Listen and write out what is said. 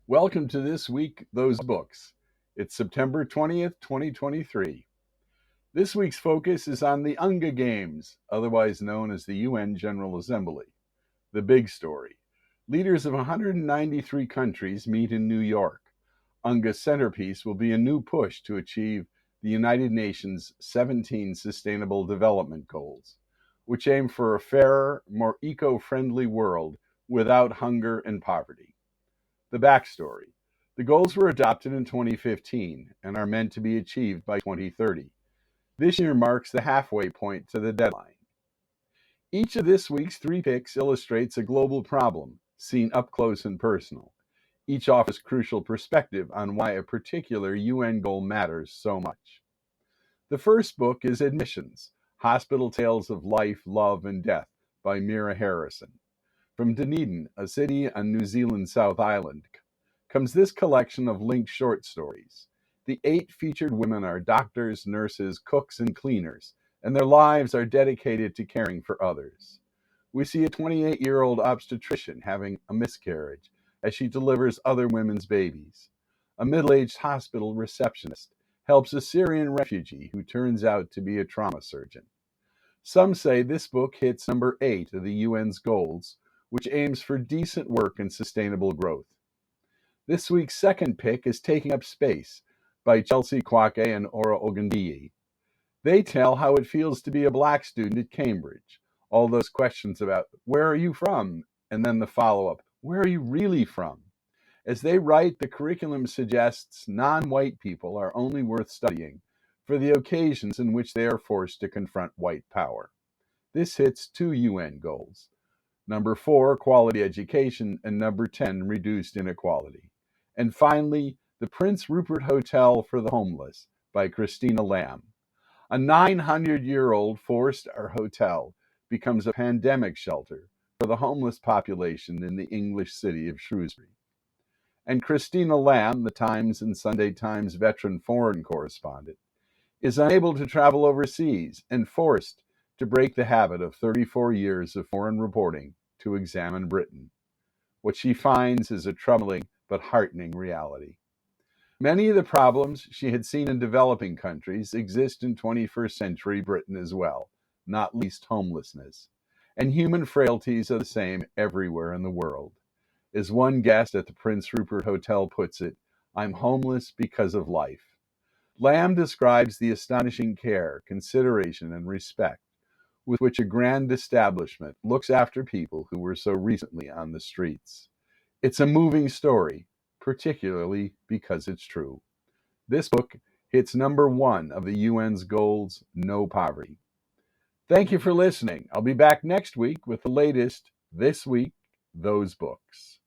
Welcome to This Week, Those Books. It's September 20th, 2023. This week's focus is on the UNGA Games, otherwise known as the UN General Assembly. The big story. Leaders of 193 countries meet in New York. UNGA's centerpiece will be a new push to achieve the United Nations' 17 Sustainable Development Goals, which aim for a fairer, more eco-friendly world without hunger and poverty. The backstory. The goals were adopted in 2015 and are meant to be achieved by 2030. This year marks the halfway point to the deadline. Each of this week's three picks illustrates a global problem, seen up close and personal. Each offers crucial perspective on why a particular UN goal matters so much. The first book is Admissions, Hospital Tales of Life, Love, and Death by Mira Harrison. From Dunedin, a city on New Zealand's South Island, comes this collection of linked short stories. The 8 featured women are doctors, nurses, cooks, and cleaners, and their lives are dedicated to caring for others. We see a 28-year-old obstetrician having a miscarriage as she delivers other women's babies. A middle-aged hospital receptionist helps a Syrian refugee who turns out to be a trauma surgeon. Some say this book hits number 8 of the UN's goals, which aims for decent work and sustainable growth. This week's second pick is Taking Up Space by Chelsea Kwake and Ora Ogundiyi. They tell how it feels to be a Black student at Cambridge. All those questions about, where are you from? And then the follow-up, where are you really from? As they write, the curriculum suggests non-white people are only worth studying for the occasions in which they are forced to confront white power. This hits 2 UN goals. Number 4, quality education, and number 10, reduced inequality. And finally, The Prince Rupert Hotel for the Homeless by Christina Lamb. A 900-year-old four-star hotel becomes a pandemic shelter for the homeless population in the English city of Shrewsbury. And Christina Lamb, the Times and Sunday Times veteran foreign correspondent, is unable to travel overseas and forced to break the habit of 34 years of foreign reporting to examine Britain. What she finds is a troubling but heartening reality. Many of the problems she had seen in developing countries exist in 21st century Britain as well, not least homelessness. And human frailties are the same everywhere in the world. As one guest at the Prince Rupert Hotel puts it, "I'm homeless because of life." Lamb describes the astonishing care, consideration, and respect with which a grand establishment looks after people who were so recently on the streets. It's a moving story, particularly because it's true. This book hits number 1 of the UN's goals, no poverty. Thank you for listening. I'll be back next week with the latest This Week, Those Books.